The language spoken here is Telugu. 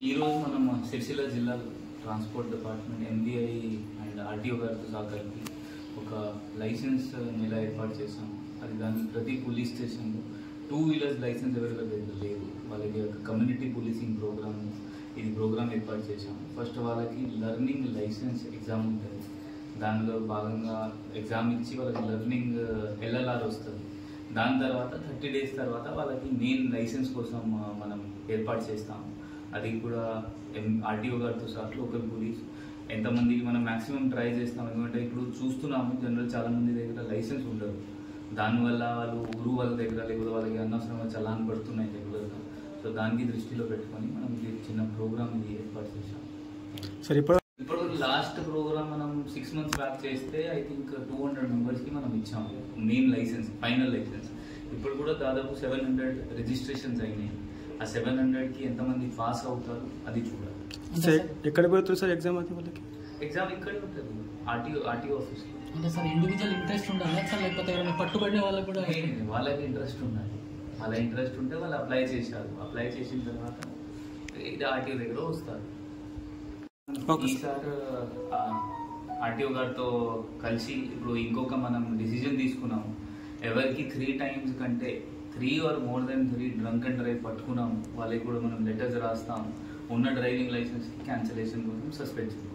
ఈరోజు మనం సిరిసిల్ల జిల్లా transport department MBI and RTO గారితో సహకరించి ఒక లైసెన్స్ నెల ఏర్పాటు చేసాం. అది దాని ప్రతి పోలీస్ స్టేషన్లో 2 వీలర్స్ లైసెన్స్ అవైలబుల్ లేదు. వాళ్ళకి ఒక కమ్యూనిటీ పోలీసింగ్ ప్రోగ్రామ్ ఏర్పాటు చేసాం. ఫస్ట్ వాళ్ళకి లర్నింగ్ లైసెన్స్ ఎగ్జామ్ ఉంటుంది. దానిలో భాగంగా ఎగ్జామ్ ఇచ్చి వాళ్ళకి లర్నింగ్ ఎల్ఎల్ఆర్ వస్తుంది. దాని తర్వాత 30 డేస్ తర్వాత వాళ్ళకి మెయిన్ లైసెన్స్ కోసం మనం ఏర్పాటు చేస్తాము. అది కూడా ఆర్టీఓ గారితో సహా లోకల్ పోలీస్ ఎంతమందికి మనం మ్యాక్సిమం ట్రై చేస్తాం. ఎందుకంటే ఇప్పుడు చూస్తున్నాము జనరల్ చాలామంది దగ్గర లైసెన్స్ ఉండదు. దానివల్ల వాళ్ళు ఊరు వాళ్ళ దగ్గర లేకపోతే వాళ్ళకి అనవసరంగా చలాన్ పడుతున్నాయి రెగ్యులర్గా. సో దానికి దృష్టిలో పెట్టుకొని మనం ఇది చిన్న ప్రోగ్రామ్ ఇది ఏర్పాటు చేసాం. సరే, ఇప్పుడు లాస్ట్ ప్రోగ్రామ్ మనం 6 months బ్యాక్ చేస్తే ఐ థింక్ 200 మెంబర్స్కి మనం ఇచ్చాము మెయిన్ లైసెన్స్, ఫైనల్ లైసెన్స్. ఇప్పుడు కూడా దాదాపు 700 రిజిస్ట్రేషన్స్ అయినాయి. ఆ 700కి ఎంతమంది పాస్ అవుతారు అది చూడాలి. ఎక్కడ పెడుతుంది సార్ ఎగ్జామ్? అది వాళ్ళకి ఎగ్జామ్ ఇక్కడే ఉంటుంది, ఆర్టీఓ ఆఫీస్లో. అంటే సార్ ఇండివిజువల్ ఇంట్రెస్ట్ ఉండాలి సార్, లేకపోతే ఎవరైనా పట్టుబడిన వాళ్ళకి కూడా? వాళ్ళకి ఇంట్రెస్ట్ ఉండాలి. వాళ్ళ ఇంట్రెస్ట్ ఉంటే వాళ్ళు అప్లై చేశారు. అప్లై చేసిన తర్వాత ఇది ఆర్టీఓ దగ్గర వస్తారు. ఈసారి ఆర్టీఓ గారితో కలిసి ఇప్పుడు ఇంకొక మనం డిసిజన్ తీసుకున్నాము. ఎవరికి 3 times కంటే 3 or more than 3 drunk and drive పట్టుకున్నాము వాళ్ళకి కూడా మనం లెటర్స్ రాస్తాము. ఉన్న డ్రైవింగ్ లైసెన్స్ క్యాన్సిలేషన్ కోసం సస్పెన్షన్